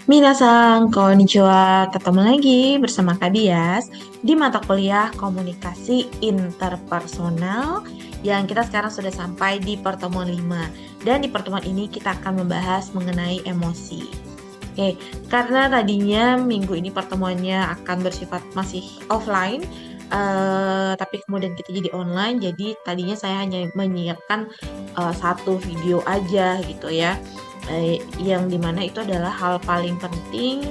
Minasan, konnichiwa. Ketemu lagi bersama Kak Dias di mata kuliah Komunikasi Interpersonal yang kita sekarang sudah sampai di pertemuan 5. Dan di pertemuan ini kita akan membahas mengenai emosi. Oke, karena tadinya minggu ini pertemuannya akan bersifat masih offline, tapi kemudian kita jadi online, jadi tadinya saya hanya menyiapkan satu video aja gitu ya. Yang dimana itu adalah hal paling penting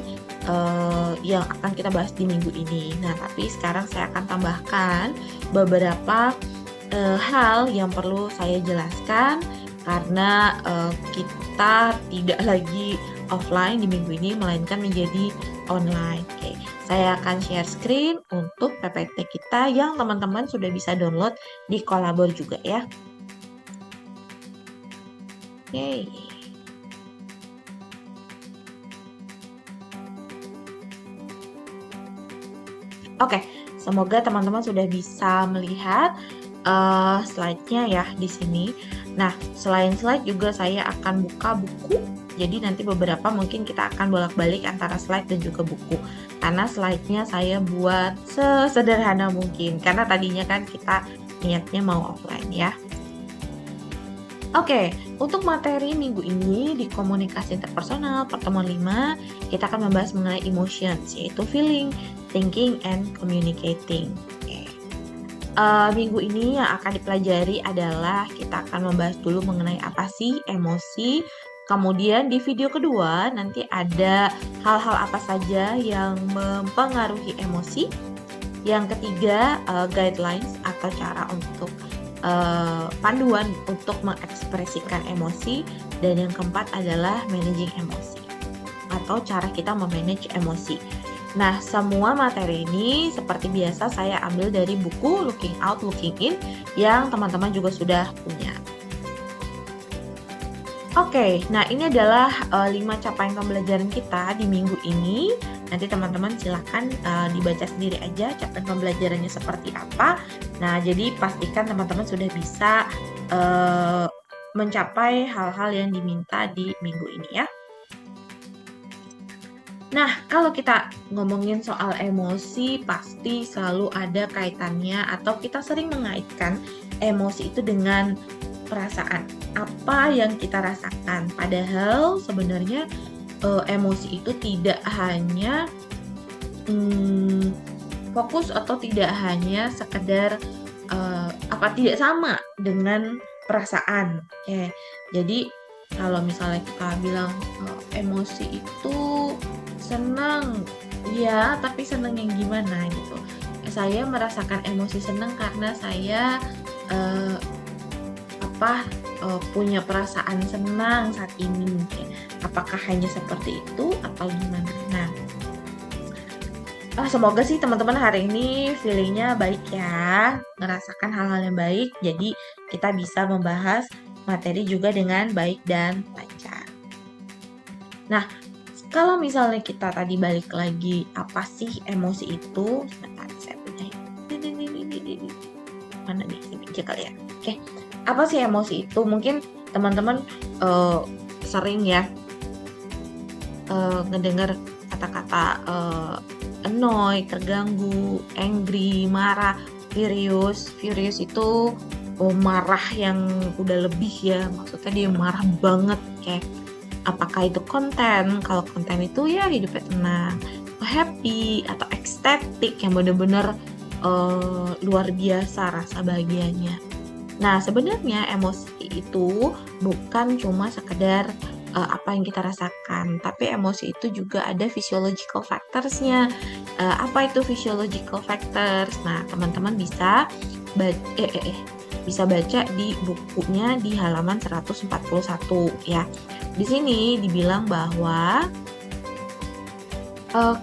yang akan kita bahas di minggu ini. Nah, tapi sekarang saya akan tambahkan beberapa hal yang perlu saya jelaskan karena kita tidak lagi offline di minggu ini, melainkan menjadi online. Oke, saya akan share screen untuk PPT kita yang teman-teman sudah bisa download di Kolabor juga ya. Oke. Oke, semoga teman-teman sudah bisa melihat slide-nya ya di sini. Nah, selain slide juga saya akan buka buku. Jadi nanti beberapa mungkin kita akan bolak-balik antara slide dan juga buku. Karena slide-nya saya buat sesederhana mungkin. Karena tadinya kan kita niatnya mau offline ya. Oke, untuk materi minggu ini di komunikasi interpersonal pertemuan 5, kita akan membahas mengenai emotions, yaitu feeling, thinking, and communicating. Oke. Minggu ini yang akan dipelajari adalah kita akan membahas dulu mengenai apa sih emosi. Kemudian di video kedua nanti ada hal-hal apa saja yang mempengaruhi emosi. Yang ketiga, guidelines atau cara untuk panduan untuk mengekspresikan emosi, dan yang keempat adalah managing emosi atau cara kita memanage emosi. Nah, semua materi ini seperti biasa saya ambil dari buku Looking Out, Looking In yang teman-teman juga sudah punya. Oke, nah ini adalah 5 capaian pembelajaran kita di minggu ini. Nanti teman-teman silakan dibaca sendiri aja capaian pembelajarannya seperti apa. Nah, jadi pastikan teman-teman sudah bisa mencapai hal-hal yang diminta di minggu ini ya. Nah, kalau kita ngomongin soal emosi, pasti selalu ada kaitannya atau kita sering mengaitkan emosi itu dengan perasaan. Apa yang kita rasakan. Padahal sebenarnya emosi itu tidak hanya fokus atau tidak hanya sekedar tidak sama dengan perasaan. Oke. Jadi kalau misalnya kita bilang emosi itu senang, ya, tapi senang yang gimana gitu. Saya merasakan emosi senang karena saya punya perasaan senang saat ini. Apakah hanya seperti itu atau gimana? Nah, semoga sih teman-teman hari ini feelingnya baik ya, ngerasakan hal-hal yang baik. Jadi kita bisa membahas materi juga dengan baik dan lancar. Nah, kalau misalnya kita tadi balik lagi, apa sih emosi itu? Sebentar, saya punya mana nih? Ini aja kali ya. Oke. Apa sih emosi itu? Mungkin teman-teman sering ya ngedengar kata-kata annoy, terganggu, angry, marah, furious. Furious itu marah yang udah lebih ya, maksudnya dia marah banget. Kayak apakah itu konten? Kalau konten itu ya hidupnya tenang, happy atau ecstatic yang benar-benar luar biasa rasa bahagianya. Nah, sebenarnya emosi itu bukan cuma sekedar apa yang kita rasakan, tapi emosi itu juga ada physiological factors-nya. Apa itu physiological factors? Nah, teman-teman bisa baca di bukunya di halaman 141 ya. Di sini dibilang bahwa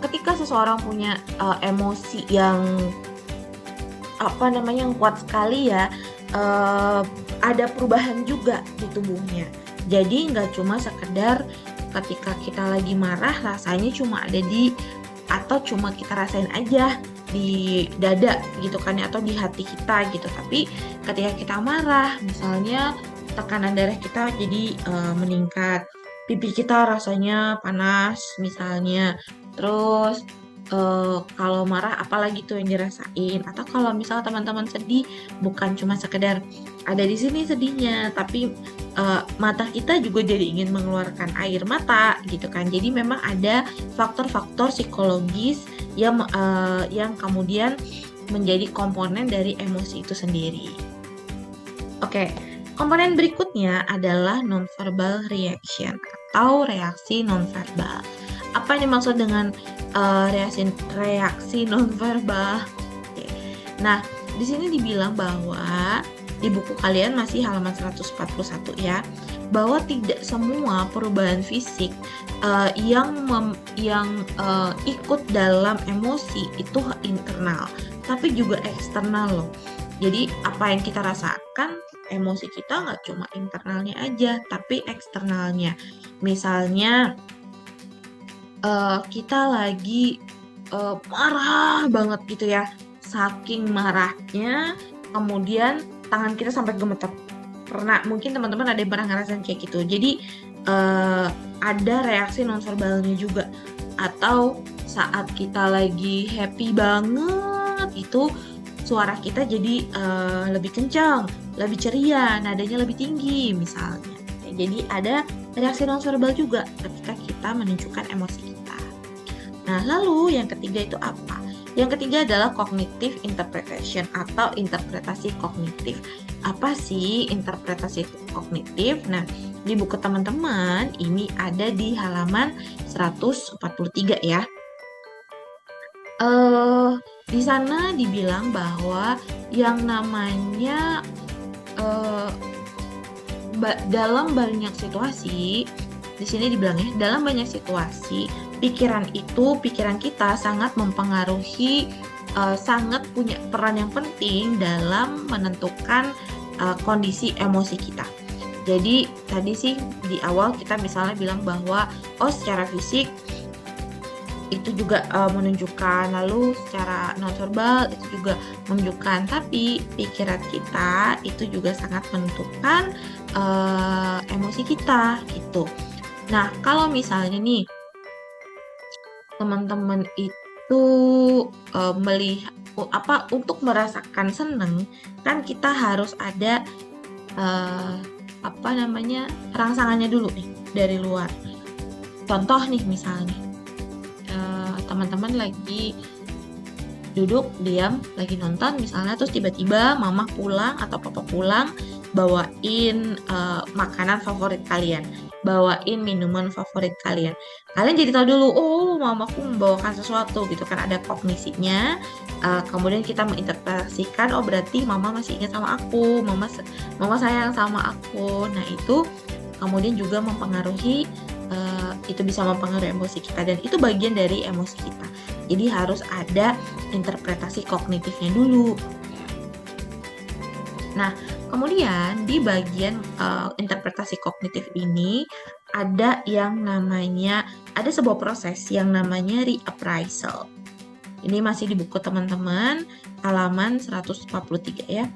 ketika seseorang punya emosi yang yang kuat sekali ya, ada perubahan juga di tubuhnya. Jadi nggak cuma sekedar ketika kita lagi marah rasanya cuma ada atau cuma kita rasain aja di dada gitu kan ya, atau di hati kita gitu. Tapi ketika kita marah, misalnya tekanan darah kita jadi meningkat, pipi kita rasanya panas misalnya, terus kalau marah apalagi tuh yang dirasain, atau kalau misal teman-teman sedih bukan cuma sekedar ada di sini sedihnya, tapi mata kita juga jadi ingin mengeluarkan air mata gitu kan. Jadi memang ada faktor-faktor psikologis yang kemudian menjadi komponen dari emosi itu sendiri. Oke, komponen berikutnya adalah nonverbal reaction atau reaksi nonverbal. Apa yang dimaksud dengan reaksi nonverbal? Oke. Nah, di sini dibilang bahwa di buku kalian masih halaman 141 ya, bahwa tidak semua perubahan fisik yang ikut dalam emosi itu internal, tapi juga eksternal loh. Jadi apa yang kita rasakan, emosi kita nggak cuma internalnya aja, tapi eksternalnya. Misalnya kita lagi marah banget gitu ya, saking marahnya kemudian tangan kita sampai gemeter. Mungkin teman-teman ada yang pernah ngerasain kayak gitu. Jadi ada reaksi nonverbalnya juga. Atau saat kita lagi happy banget itu suara kita jadi lebih kencang, lebih ceria, nadanya lebih tinggi misalnya. Jadi ada reaksi nonverbal juga ketika kita menunjukkan emosi kita. Nah, lalu yang ketiga itu apa? Yang ketiga adalah cognitive interpretation atau interpretasi kognitif. Apa sih interpretasi kognitif? Nah, di buku teman-teman ini ada di halaman 143 ya. Di sana dibilang bahwa yang namanya dalam banyak situasi, di sini dibilang ya, dalam banyak situasi pikiran kita sangat mempengaruhi, sangat punya peran yang penting dalam menentukan kondisi emosi kita. Jadi tadi sih di awal kita misalnya bilang bahwa secara fisik itu juga menunjukkan, lalu secara nonverbal itu juga menunjukkan, tapi pikiran kita itu juga sangat menentukan emosi kita gitu. Nah, kalau misalnya nih teman-teman itu melihat untuk merasakan seneng, kan kita harus ada rangsangannya dulu nih dari luar. Contoh nih misalnya teman-teman lagi duduk diam lagi nonton misalnya, terus tiba-tiba mama pulang atau papa pulang bawain makanan favorit kalian, bawain minuman favorit kalian. Kalian jadi tahu dulu, mamaku membawakan sesuatu gitu kan, ada kognisinya. Kemudian kita menginterpretasikan, berarti mama masih ingat sama aku, mama sayang sama aku. Nah, itu kemudian juga mempengaruhi, itu bisa mempengaruhi emosi kita, dan itu bagian dari emosi kita. Jadi harus ada interpretasi kognitifnya dulu. Nah, kemudian di bagian interpretasi kognitif ini ada sebuah proses yang namanya reappraisal. Ini masih di buku teman-teman halaman 143 ya.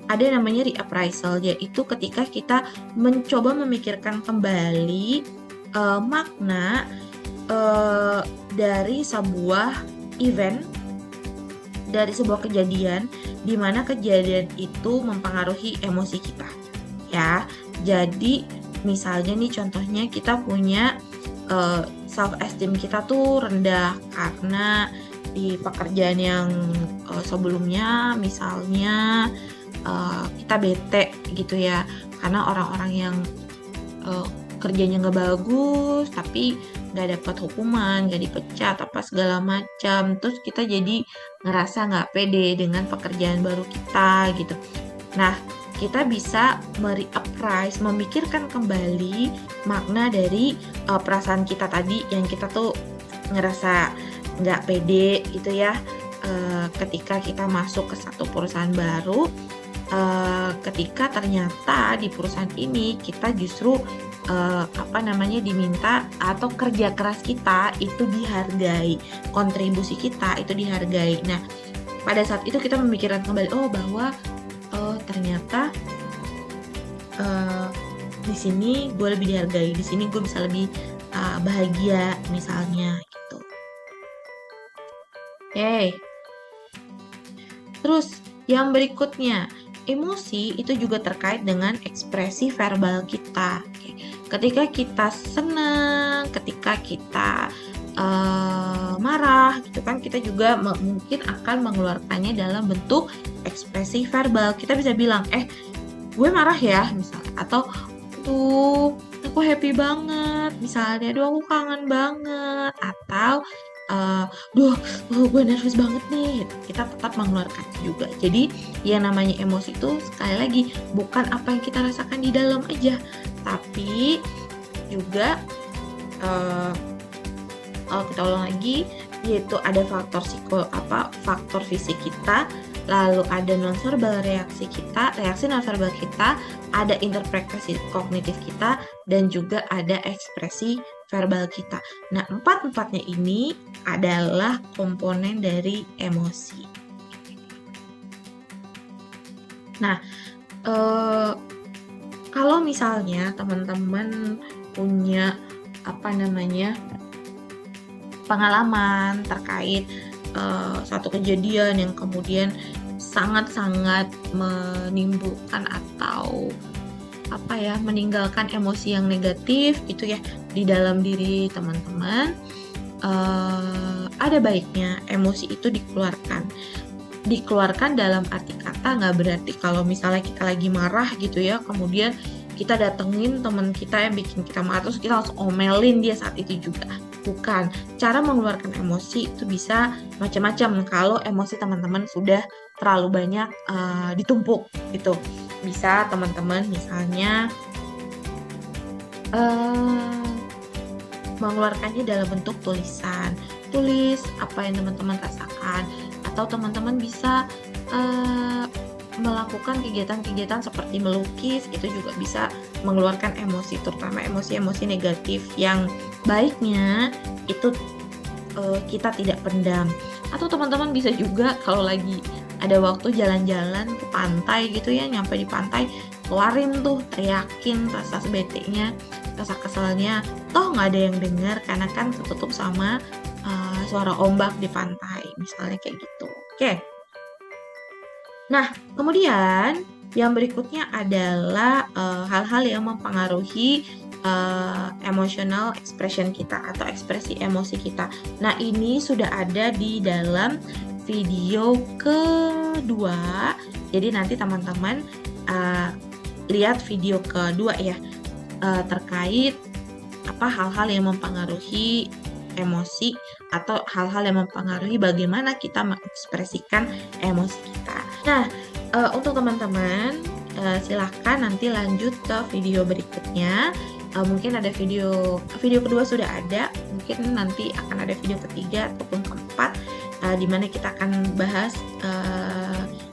Ada yang namanya reappraisal, yaitu ketika kita mencoba memikirkan kembali makna dari sebuah event, dari sebuah kejadian, di mana kejadian itu mempengaruhi emosi kita ya. Jadi misalnya nih contohnya kita punya self esteem kita tuh rendah karena di pekerjaan yang sebelumnya misalnya kita bete gitu ya, karena orang-orang yang kerjanya nggak bagus tapi nggak dapat hukuman, nggak dipecat apa segala macam, terus kita jadi ngerasa nggak pede dengan pekerjaan baru kita gitu. Nah, kita bisa mereappraise, memikirkan kembali makna dari perasaan kita tadi yang kita tuh ngerasa nggak pede gitu ya, ketika kita masuk ke satu perusahaan baru. ketika ternyata di perusahaan ini kita justru diminta atau kerja keras kita itu dihargai, kontribusi kita itu dihargai. Nah, pada saat itu kita memikirkan kembali, bahwa ternyata di sini gue lebih dihargai, di sini gue bisa lebih bahagia misalnya gitu. Oke. Terus yang berikutnya, emosi itu juga terkait dengan ekspresi verbal kita. Oke. Ketika kita senang, ketika kita marah gitu kan, kita juga mungkin akan mengeluarkannya dalam bentuk ekspresi verbal. Kita bisa bilang, gue marah ya misalnya, atau tuh aku happy banget misalnya, aku kangen banget, atau gue nervous banget nih. Kita tetap mengeluarkan juga. Jadi yang namanya emosi itu sekali lagi bukan apa yang kita rasakan di dalam aja, tapi juga kalau kita ulang lagi, yaitu ada faktor fisik kita, lalu ada nonverbal reaksi nonverbal kita, ada interpretasi kognitif kita, dan juga ada ekspresi verbal kita. Nah, empat-empatnya ini adalah komponen dari emosi. Nah, kalau misalnya teman-teman punya pengalaman terkait satu kejadian yang kemudian sangat-sangat menimbulkan atau meninggalkan emosi yang negatif gitu ya di dalam diri teman-teman, ada baiknya emosi itu dikeluarkan dalam arti kata, nggak berarti kalau misalnya kita lagi marah gitu ya, kemudian kita datengin teman kita yang bikin kita marah terus kita langsung omelin dia saat itu juga. Bukan. Cara mengeluarkan emosi itu bisa macam-macam. Kalau emosi teman-teman sudah terlalu banyak ditumpuk gitu, bisa teman-teman misalnya mengeluarkannya dalam bentuk tulisan. Tulis apa yang teman-teman rasakan, atau teman-teman bisa melakukan kegiatan-kegiatan seperti melukis. Itu juga bisa mengeluarkan emosi, terutama emosi-emosi negatif. Yang baiknya itu kita tidak pendam. Atau teman-teman bisa juga kalau lagi ada waktu jalan-jalan ke pantai gitu ya, nyampe di pantai, keluarin tuh, teriakin rasa sebetenya, rasa keselnya, toh nggak ada yang dengar karena kan ketutup sama suara ombak di pantai, misalnya kayak gitu. Oke. Nah, kemudian yang berikutnya adalah hal-hal yang mempengaruhi emotional expression kita atau ekspresi emosi kita. Nah, ini sudah ada di dalam video kedua. Jadi nanti teman-teman lihat video kedua ya, terkait hal-hal yang mempengaruhi emosi atau hal-hal yang mempengaruhi bagaimana kita mengekspresikan emosi kita. Nah, untuk teman-teman silahkan nanti lanjut ke video berikutnya. Mungkin ada video kedua sudah ada, mungkin nanti akan ada video ketiga ataupun keempat, di mana kita akan bahas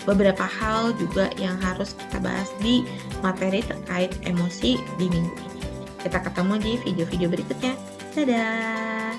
beberapa hal juga yang harus kita bahas di materi terkait emosi di minggu ini. Kita ketemu di video-video berikutnya. Dadah!